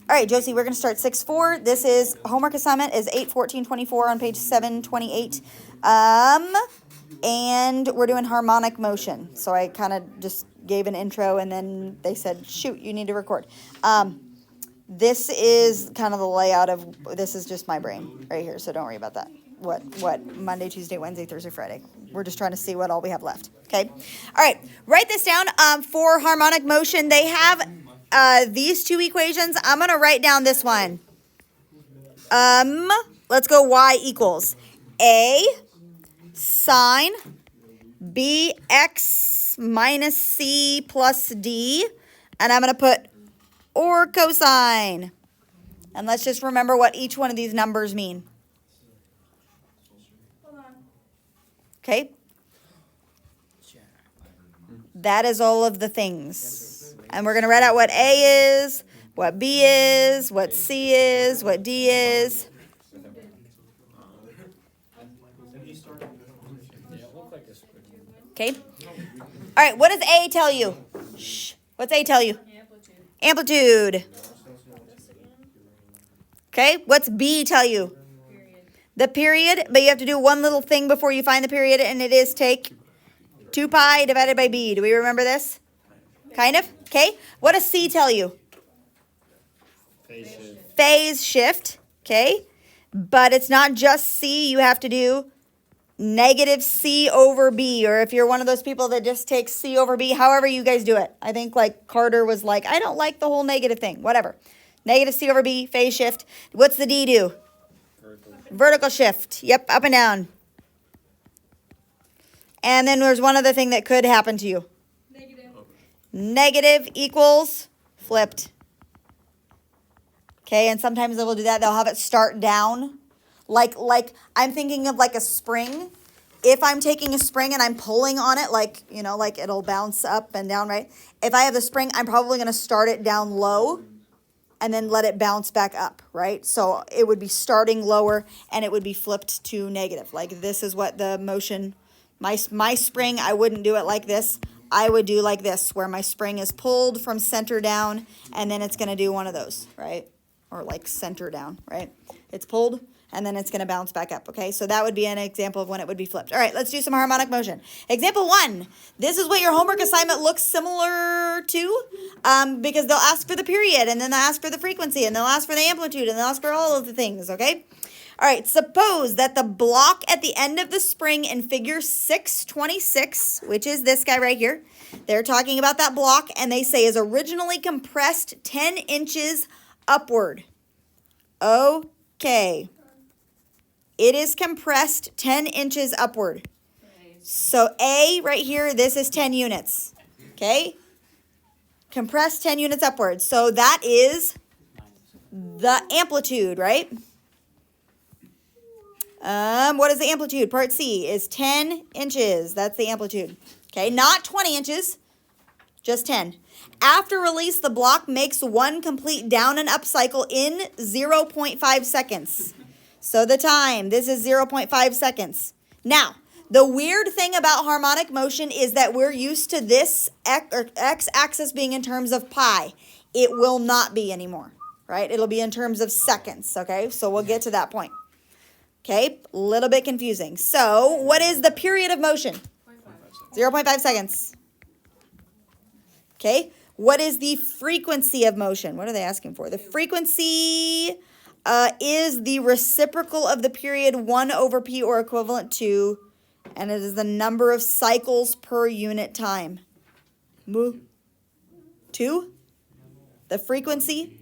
All right, Josie, we're going to start 6-4. This is homework assignment is 8-14-24 on page 728. And we're doing harmonic motion. So I kind of just gave an intro and then they said, shoot, you need to record. This is kind of the layout of, this is just my brain right here, so don't worry about that. What, Monday, Tuesday, Wednesday, Thursday, Friday. We're just trying to see what all we have left, okay? All right, write this down. For harmonic motion, they have these two equations. I'm going to write down this one. Let's go y equals a sine bx minus c plus d. And I'm going to put or cosine. And let's just remember what each one of these numbers mean. Okay? That is all of the things. And we're going to write out what A is, what B is, what C is, what D is. Okay? All right, what does A tell you? Shh. What's A tell you? Amplitude. Okay, what's B tell you? The period, but you have to do one little thing before you find the period, and it is take 2 pi divided by B. Do we remember this? Kind of? Okay. What does C tell you? Phase shift. Phase shift. Okay. But it's not just C. You have to do negative C over B, or if you're one of those people that just takes C over B, however you guys do it. I think like Carter was like, I don't like the whole negative thing. Whatever. Negative C over B, phase shift. What's the D do? Vertical shift. Yep, up and down. And then there's one other thing that could happen to you. Negative equals flipped. Okay, and sometimes they will do that. They'll have it start down. Like I'm thinking of like a spring. If I'm taking a spring and I'm pulling on it, like, you know, like it'll bounce up and down, right? If I have the spring, I'm probably going to start it down low and then let it bounce back up, right? So it would be starting lower and it would be flipped to negative. Like this is what the motion, my spring, I wouldn't do it like this. I would do like this, where my spring is pulled from center down and then it's going to do one of those, right? Or like center down, right? It's pulled and then it's going to bounce back up, okay? So that would be an example of when it would be flipped. All right, let's do some harmonic motion. Example 1. This is what your homework assignment looks similar to, because they'll ask for the period, and then they'll ask for the frequency, and they'll ask for the amplitude, and they'll ask for all of the things, okay? All right, suppose that the block at the end of the spring in figure 626, which is this guy right here, they're talking about that block, and they say is originally compressed 10 inches upward. Okay. It is compressed 10 inches upward. So A right here, this is 10 units. Okay? Compressed 10 units upward. So that is the amplitude, right? What is the amplitude? Part C is 10 inches. That's the amplitude. Okay, not 20 inches, just 10. After release, the block makes one complete down and up cycle in 0.5 seconds. So the time, this is 0.5 seconds. Now, the weird thing about harmonic motion is that we're used to this x-axis being in terms of pi. It will not be anymore, right? It'll be in terms of seconds, okay? So we'll get to that point. Okay, a little bit confusing. So what is the period of motion? 0.5 seconds. Okay, what is the frequency of motion? What are they asking for? The frequency is the reciprocal of the period 1 over p or equivalent to, and it is the number of cycles per unit time. 2? The frequency?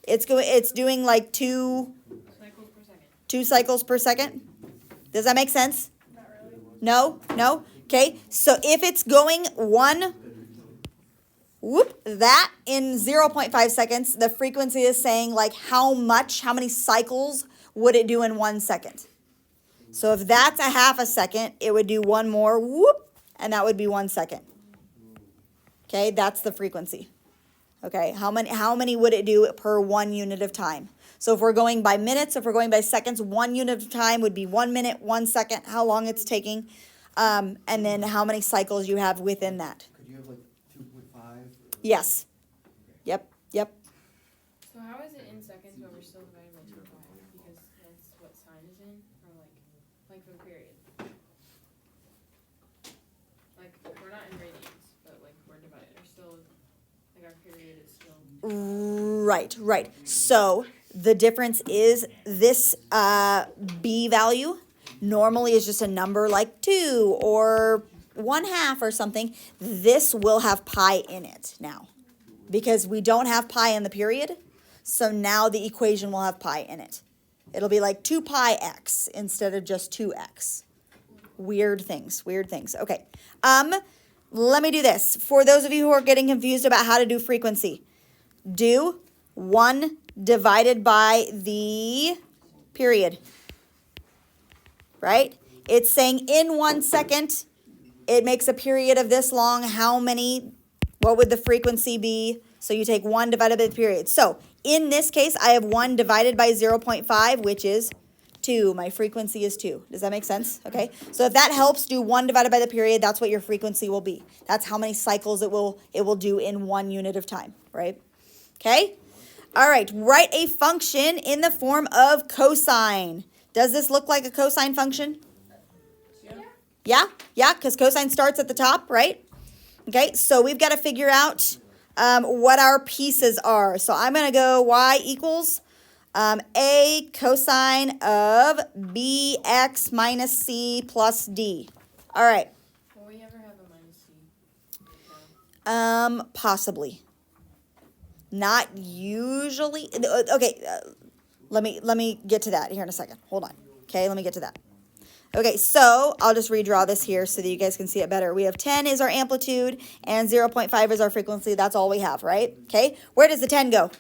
It's doing like 2 cycles per second. Does that make sense? Not really. No? No? Okay, so if it's going 1, that in 0.5 seconds, the frequency is saying like how many cycles would it do in 1 second? So if that's a half a second, it would do one more, and that would be 1 second. Okay, that's the frequency. Okay, how many would it do per 1 unit of time? So if we're going by minutes, if we're going by seconds, 1 unit of time would be 1 minute, 1 second, how long it's taking, and then how many cycles you have within that. Could you have like 2.5? Yes. Yep. So So how is it in seconds but we're still dividing by 2 pi? Because that's what sine is in, or like length of the period. Like we're not in radians, but like we're divided. We're still like our period is still. Right. So the difference is this b value normally is just a number like 2 or 1/2 or something. This will have pi in it now because we don't have pi in the period. So now the equation will have pi in it. It'll be like 2 pi x instead of just 2x. Weird things. Okay. Let me do this. For those of you who are getting confused about how to do frequency, do 1 divided by the period, right? It's saying in 1 second, it makes a period of this long. How many, what would the frequency be? So you take 1 divided by the period. So in this case, I have 1 divided by 0.5, which is 2. My frequency is 2. Does that make sense? Okay. So if that helps, do 1 divided by the period. That's what your frequency will be. That's how many cycles it will do in 1 unit of time, right? Okay. All right. Write a function in the form of cosine. Does this look like a cosine function? Yeah, because cosine starts at the top, right? Okay, so we've got to figure out what our pieces are. So I'm going to go y equals a cosine of bx minus c plus d. All right. Will we ever have a minus c? Possibly. Not usually. Okay, let me get to that here in a second. Hold on. Okay, let me get to that. Okay, so I'll just redraw this here so that you guys can see it better. We have 10 is our amplitude and 0.5 is our frequency. That's all we have, right? Okay, where does the 10 go?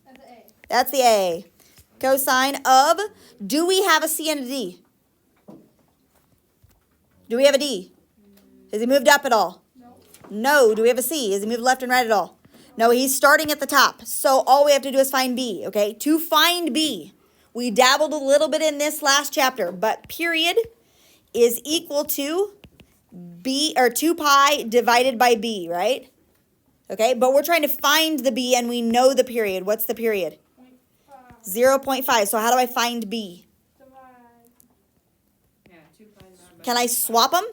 That's the A. That's the A. Cosine of, do we have a C and a D? Do we have a D? Has he moved up at all? No. Do we have a C? Has he moved left and right at all? No, he's starting at the top. So all we have to do is find B, okay? To find B, we dabbled a little bit in this last chapter, but period is equal to B, or 2 pi divided by B, right? Okay, but we're trying to find the B and we know the period. What's the period? 0.5. So how do I find B? Yeah, 2 pi divided by. Can I swap them?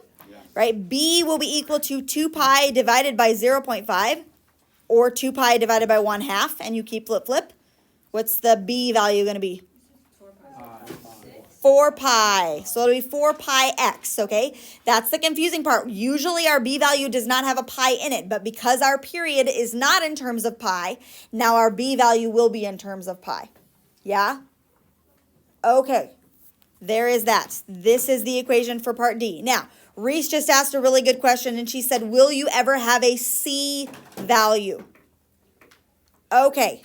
Right, B will be equal to 2 pi divided by 0.5 or 2 pi divided by 1/2, and you keep flip. What's the B value going to be? 4 pi. So it'll be 4 pi x, okay? That's the confusing part. Usually our B value does not have a pi in it, but because our period is not in terms of pi, now our B value will be in terms of pi. Yeah? Okay. There is that. This is the equation for part D. Now, Reese just asked a really good question, and she said, will you ever have a C value? Okay.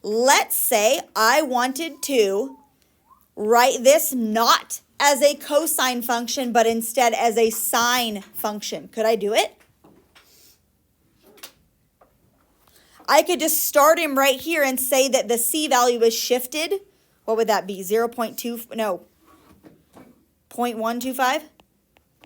Let's say I wanted to write this not as a cosine function, but instead as a sine function. Could I do it? I could just start him right here and say that the C value is shifted. What would that be? 0.125?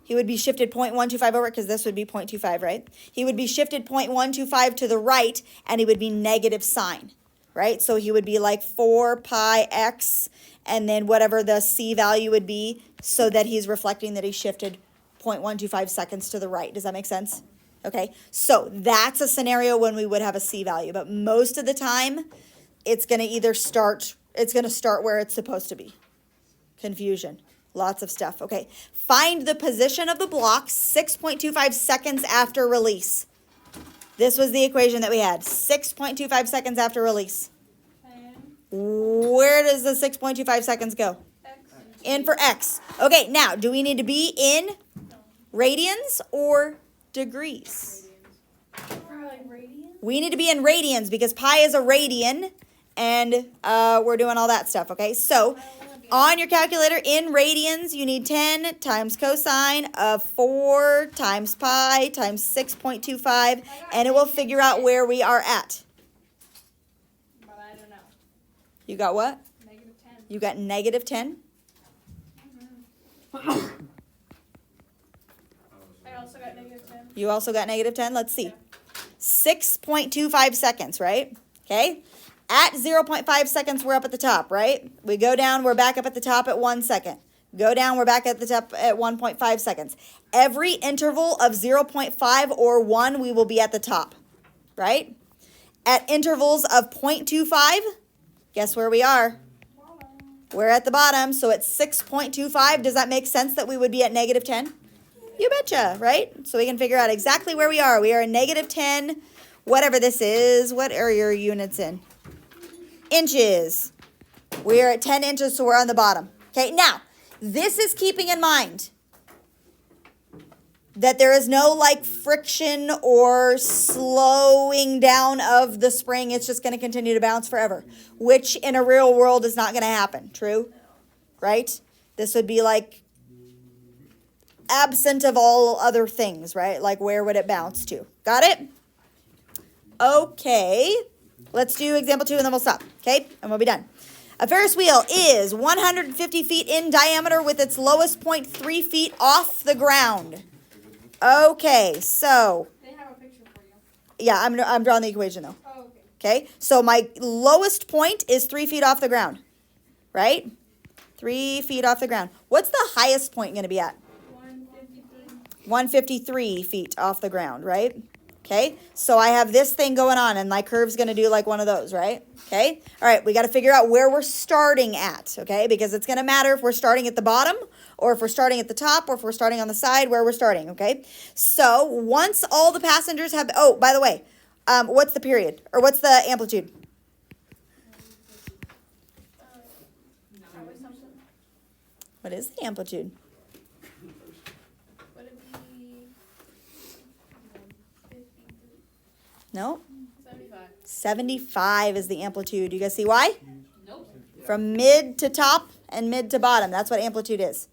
He would be shifted 0.125 over, because this would be 0.25, right? He would be shifted 0.125 to the right, and he would be negative sine, right? So he would be like 4 pi x, and then whatever the C value would be, so that he's reflecting that he shifted 0.125 seconds to the right. Does that make sense? Okay, so that's a scenario when we would have a C value, but most of the time, it's going to either start, where it's supposed to be. Confusion. Lots of stuff. Okay, find the position of the block 6.25 seconds after release. This was the equation that we had. 6.25 seconds after release. Where does the 6.25 seconds go? X. In for X. Okay, now, do we need to be in radians or degrees? Like radians? We need to be in radians because pi is a radian, and we're doing all that stuff, okay? So, on your calculator, in radians, you need 10 times cosine of 4 times pi times 6.25, and it will figure out where we are at. But I don't know. You got what? Negative 10. You got negative 10? I also got negative 10. You also got negative 10? Let's see. 6.25 seconds, right? Okay. At 0.5 seconds, we're up at the top, right? We go down, we're back up at the top at 1 second. Go down, we're back at the top at 1.5 seconds. Every interval of 0.5 or 1, we will be at the top, right? At intervals of 0.25, guess where we are? We're at the bottom, so at 6.25, does that make sense that we would be at negative 10? You betcha, right? So we can figure out exactly where we are. We are in negative 10, whatever this is. What are your units in? Inches. We are at 10 inches, so we're on the bottom. Okay, now, this is keeping in mind that there is no like friction or slowing down of the spring. It's just going to continue to bounce forever, which in a real world is not going to happen. True? Right? This would be like absent of all other things, right? Like where would it bounce to? Got it? Okay. Let's do example 2 and then we'll stop. Okay? And we'll be done. A Ferris wheel is 150 feet in diameter with its lowest point 3 feet off the ground. Okay, so, They have a picture for you. yeah, I'm drawing the equation though. Oh, okay. Okay, so my lowest point is 3 feet off the ground, right? 3 feet off the ground. What's the highest point going to be at? 153. 153 feet off the ground, right? Okay, so I have this thing going on and my curve's going to do like one of those, right? Okay, all right, we got to figure out where we're starting at, okay? Because it's going to matter if we're starting at the bottom or if we're starting at the top or if we're starting on the side, where we're starting, okay? So once all the passengers have, oh, by the way, what's the period? Or what's the amplitude? What is the amplitude? Would it be 53? No? 75. 75 is the amplitude. You guys see why? Nope. From mid to top and mid to bottom. That's what amplitude is.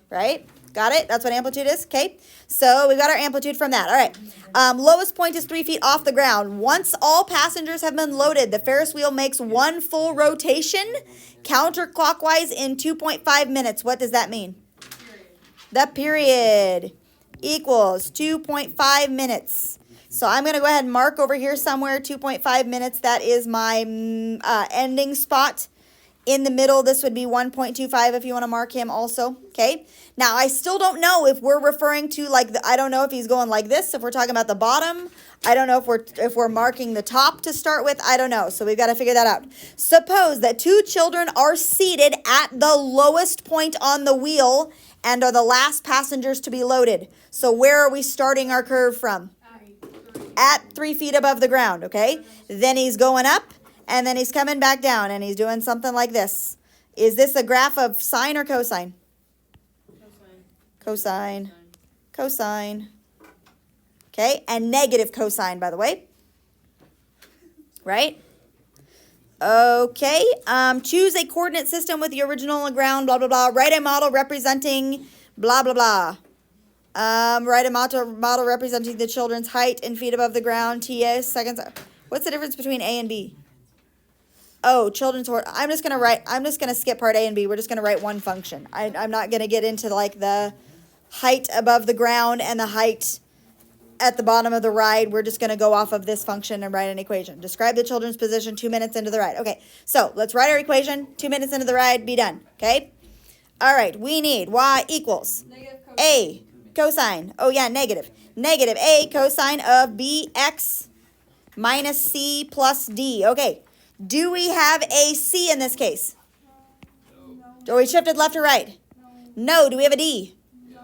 Right? Got it? That's what amplitude is? Okay. So we got our amplitude from that. All right. Lowest point is 3 feet off the ground. Once all passengers have been loaded, the Ferris wheel makes one full rotation counterclockwise in 2.5 minutes. What does that mean? The period equals 2.5 minutes. So I'm going to go ahead and mark over here somewhere 2.5 minutes. That is my ending spot. In the middle, this would be 1.25 if you want to mark him also, okay? Now, I still don't know if we're referring to like, I don't know if he's going like this, if we're talking about the bottom. I don't know if we're marking the top to start with. I don't know, so we've got to figure that out. Suppose that 2 children are seated at the lowest point on the wheel and are the last passengers to be loaded. So where are we starting our curve from? At 3 feet above the ground, okay? Then he's going up. And then he's coming back down and he's doing something like this. Is this a graph of sine or cosine? Cosine. Cosine. Okay, and negative cosine, by the way. Right? Okay, choose a coordinate system with the original ground, blah, blah, blah. Write a model representing blah, blah, blah. Write a model representing the children's height in feet above the ground, TS, seconds. What's the difference between A and B? Oh, children's order. I'm just gonna skip part A and B. We're just gonna write one function. I'm not gonna get into like the height above the ground and the height at the bottom of the ride. We're just gonna go off of this function and write an equation. Describe the children's position 2 minutes into the ride. Okay, so let's write our equation. 2 minutes into the ride, be done. Okay. All right, we need y equals A cosine. Oh yeah, negative. Negative A cosine of BX minus C plus D. Okay. Do we have a C in this case? No. Are we shifted left or right? No. Do we have a D? No,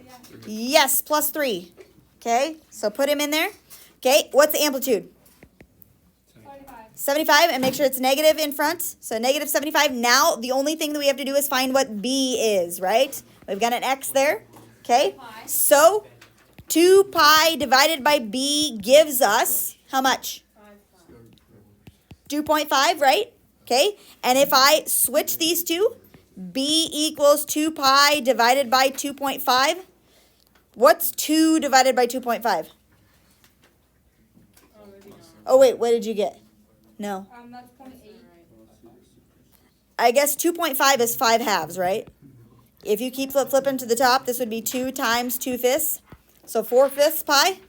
yeah. Yes, plus 3. Okay, so put him in there. Okay, what's the amplitude? 75. 75, and make sure it's negative in front. So negative 75. Now, the only thing that we have to do is find what B is, right? We've got an X there. Okay, so 2 pi divided by B gives us how much? 2.5, right? Okay, and if I switch these two, B equals 2 pi divided by 2.5. What's 2 divided by 2.5? Oh, wait, what did you get? No. That's 0.8. I guess 2.5 is 5 halves, right? If you keep flipping to the top, this would be 2 times 2/5. So 4/5 pi?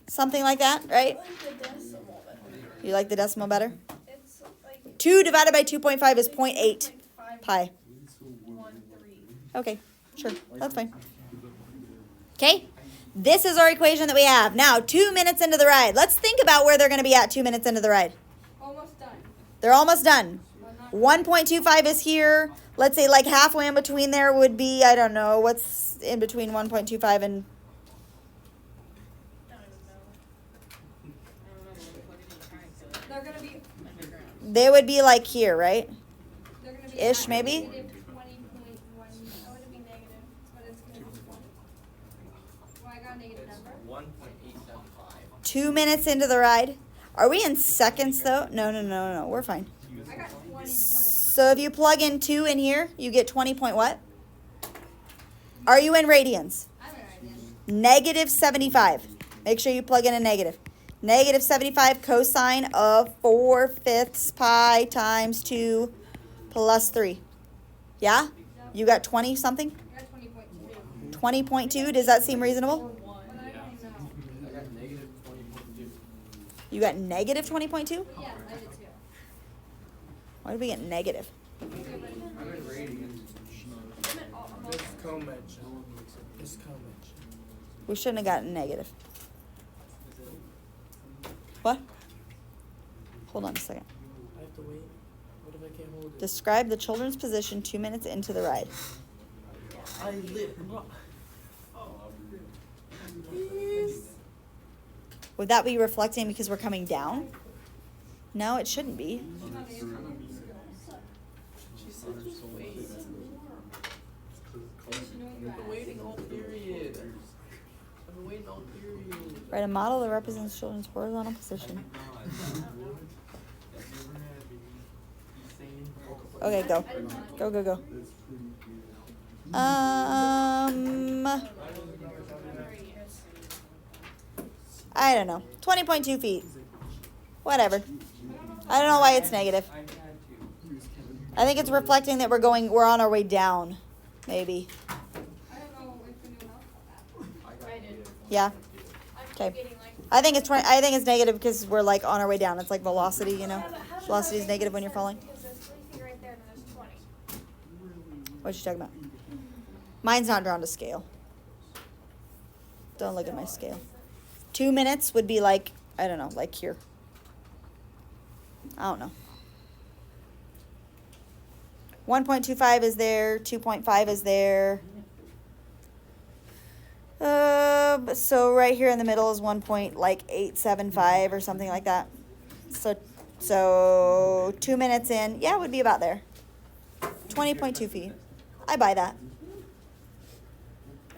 Something like that, right? You like the decimal better? It's like 2 divided by 2.5 is 0.8 pi. 513. Okay, sure. That's fine. Okay, this is our equation that we have. Now, 2 minutes into the ride. Let's think about where they're going to be at 2 minutes into the ride. Almost done. They're almost done. But not 1.25 is here. Let's say like halfway in between there would be, I don't know, what's in between 1.25 and... I don't know, like, plug it in your calculator. They're gonna be. Underground. They would be like here, right? They're gonna be. Ish, at maybe? -20.1. That would be negative, but it's gonna be 20. Well, I got a negative number. 1.875. 2 minutes into the ride. Are we in seconds though? No. We're fine. I got 20. So if you plug in 2 in here, you get 20 point what? Are you in radians? I'm an idea. Negative 75. Make sure you plug in a negative. Negative 75 cosine of 4/5 pi times 2 plus 3. Yeah? You got 20 something? I got 20.2. 20.2? Does that seem reasonable? But I don't know. I got negative 20.2. You got negative 20.2? Yeah, I did too. Why did we get negative? I'm in radians. It's convention. It's convention. We shouldn't have gotten negative. What? Hold on a second. I have to wait. What if I can't hold it? Describe the children's position 2 minutes into the ride. I lit. Would that be reflecting because we're coming down? No, it shouldn't be. She said just wait. I've been waiting all period. I've been waiting all period. Write a model that represents children's horizontal position. Okay, go. Go. I don't know. 20.2 feet. Whatever. I don't know why it's negative. I think it's reflecting that we're on our way down. Maybe. I don't know if anyone else got that. I did. Yeah. I'm Okay. getting like. I think it's negative because we're like on our way down. It's like velocity, you know. Velocity is negative when you're falling. Because there's 3 feet right there and there's 20. What you talking about? Mine's not drawn to scale. Don't look at my scale. 2 minutes would be like, I don't know, like here. I don't know. 1.25 is there. 2.5 is there. So right here in the middle is 1.875 or something like that. So 2 minutes in, yeah, it would be about there. 20.2 feet. I buy that.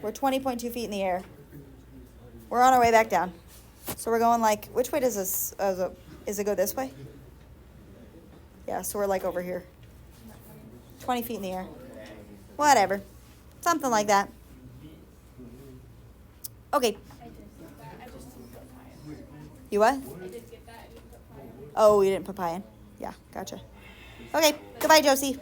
We're 20.2 feet in the air. We're on our way back down. So we're going like, which way does this, is it go this way? Yeah, so we're like over here. 20 feet in the air. Whatever. Something like that. Okay. I did get that. I just didn't put pi in. You what? I did get that. I didn't put pi in. Oh, you didn't put pie in? Yeah, gotcha. Okay, goodbye, Josie.